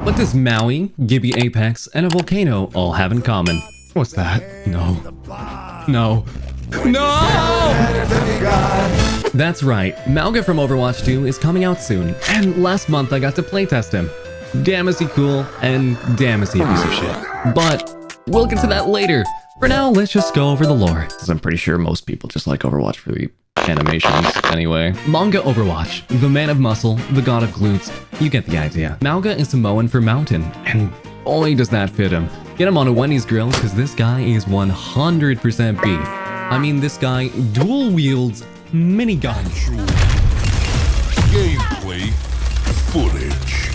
What does Maui, Gibby Apex, and a volcano all have in common? What's that? No. No. No! That's right, Mauga from Overwatch 2 is coming out soon, and last month I got to playtest him. Damn is he cool, and damn is he a piece of shit. But we'll get to that later. For now, let's just go over the lore, because I'm pretty sure most people just like Overwatch for the animations anyway. Manga Overwatch, the man of muscle, the god of glutes, you get the idea. Mauga is Samoan for mountain, and boy does that fit him. Get him on a Wendy's grill, because this guy is 100% beef. I mean, this guy dual wields miniguns. Gameplay footage.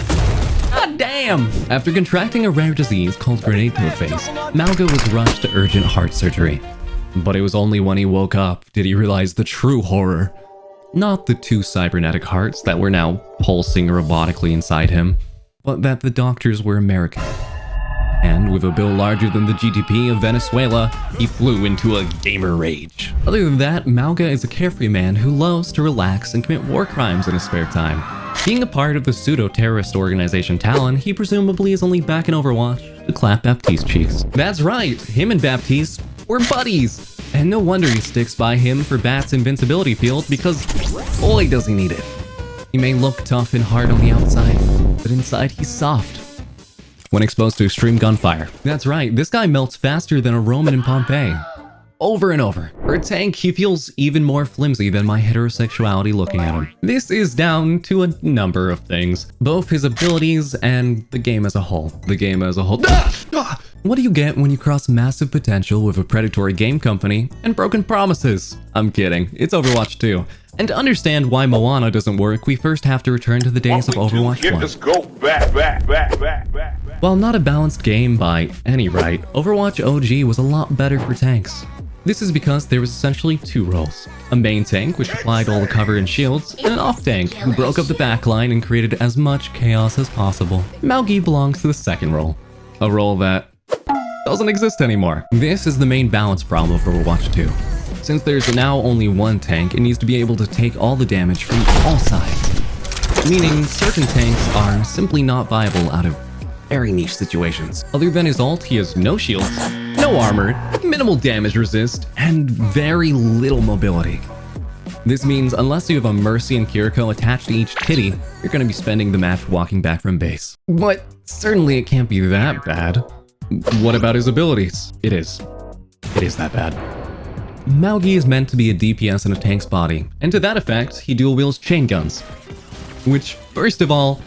God damn! After contracting a rare disease called grenade to the face, Mauga was rushed to urgent heart surgery. But it was only when he woke up did he realize the true horror. Not the two cybernetic hearts that were now pulsing robotically inside him, but that the doctors were American. And with a bill larger than the GDP of Venezuela, he flew into a gamer rage. Other than that, Mauga is a carefree man who loves to relax and commit war crimes in his spare time. Being a part of the pseudo-terrorist organization Talon, he presumably is only back in Overwatch to clap Baptiste cheeks. That's right, him and Baptiste were buddies! And no wonder he sticks by him for Bat's invincibility field, because boy does he need it. He may look tough and hard on the outside, but inside he's soft when exposed to extreme gunfire. That's right, this guy melts faster than a Roman in Pompeii. Over and over. For a tank, he feels even more flimsy than my heterosexuality looking at him. This is down to a number of things, both his abilities and the game as a whole. What do you get when you cross massive potential with a predatory game company and broken promises? I'm kidding, it's Overwatch 2. And to understand why Moana doesn't work, we first have to return to the days of Overwatch 1. Let's go back. While not a balanced game by any right, Overwatch OG was a lot better for tanks. This is because there was essentially two roles. A main tank, which applied all the cover and shields, and an off tank, who broke up the backline and created as much chaos as possible. Maugi belongs to the second role. A role that doesn't exist anymore. This is the main balance problem of Overwatch 2. Since there's now only one tank, it needs to be able to take all the damage from all sides. Meaning, certain tanks are simply not viable out of very niche situations. Other than his ult, he has no shields, no armor, minimal damage resist, and very little mobility. This means unless you have a Mercy and Kiriko attached to each titty, you're gonna be spending the match walking back from base. But certainly it can't be that bad. What about his abilities? It is that bad. Maugi is meant to be a DPS in a tank's body, and to that effect, he dual wields chain guns. Which, first of all,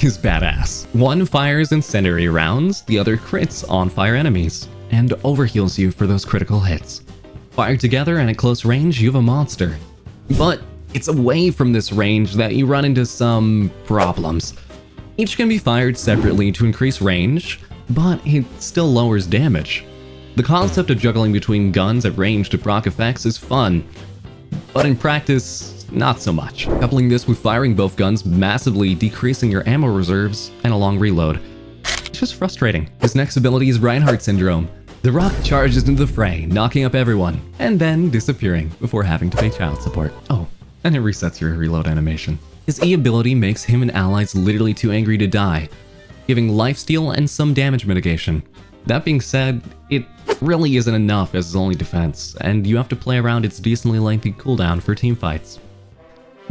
is badass. One fires incendiary rounds, the other crits on-fire enemies, and overheals you for those critical hits. Fired together and at close range, you have a monster. But it's away from this range that you run into some problems. Each can be fired separately to increase range, but it still lowers damage. The concept of juggling between guns at range to proc effects is fun, but in practice, not so much. Coupling this with firing both guns, massively decreasing your ammo reserves, and a long reload. It's just frustrating. His next ability is Reinhardt Syndrome. The Rock charges into the fray, knocking up everyone, and then disappearing before having to pay child support. Oh, and it resets your reload animation. His E ability makes him and allies literally too angry to die, giving lifesteal and some damage mitigation. That being said, it really isn't enough as his only defense, and you have to play around its decently lengthy cooldown for team fights.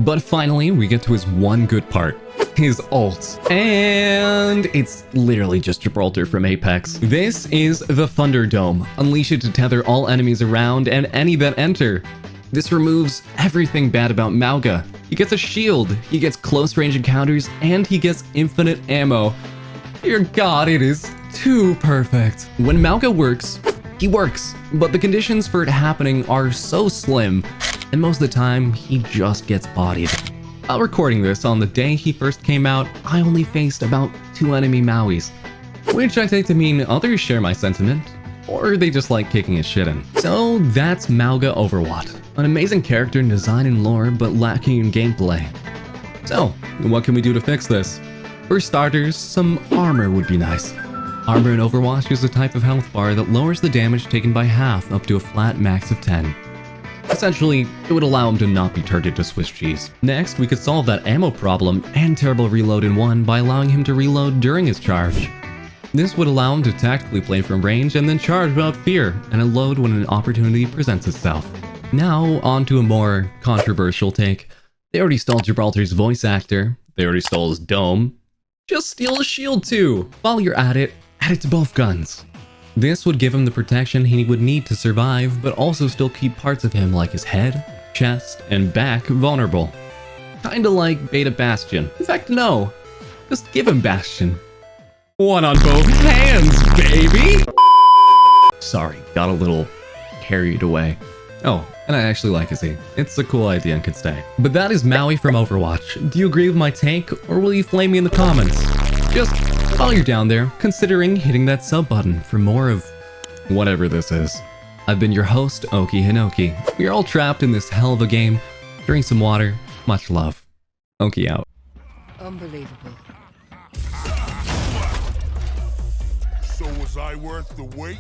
But finally, we get to his one good part, his ult. And it's literally just Gibraltar from Apex. This is the Thunderdome. Unleash it to tether all enemies around and any that enter. This removes everything bad about Mauga. He gets a shield, he gets close range encounters, and he gets infinite ammo. Dear God, it is too perfect. When Mauga works, he works, but the conditions for it happening are so slim, and most of the time, he just gets bodied. While recording this on the day he first came out, I only faced about 2 enemy Mauis, which I take to mean others share my sentiment, or they just like kicking his shit in. So that's Mauga Overwatch, an amazing character in design and lore, but lacking in gameplay. So, what can we do to fix this? For starters, some armor would be nice. Armor in Overwatch is a type of health bar that lowers the damage taken by half up to a flat max of 10. Essentially, it would allow him to not be turned into Swiss cheese. Next, we could solve that ammo problem and terrible reload in one by allowing him to reload during his charge. This would allow him to tactically play from range and then charge without fear, and unload when an opportunity presents itself. Now, on to a more controversial take. They already stole Gibraltar's voice actor. They already stole his dome. Just steal his shield too. While you're at it, add it to both guns. This would give him the protection he would need to survive, but also still keep parts of him like his head, chest, and back vulnerable. Kinda like Beta Bastion. In fact, no. Just give him Bastion. One on both hands, baby! Sorry, got a little carried away. Oh, and I actually like Izzy. It's a cool idea and could stay. But that is Maui from Overwatch. Do you agree with my take, or will you flame me in the comments? Just, while you're down there, considering hitting that sub button for more of whatever this is. I've been your host, Oki Hinoki. We are all trapped in this hell of a game. Drink some water. Much love. Oki out. Unbelievable. So was I worth the wait?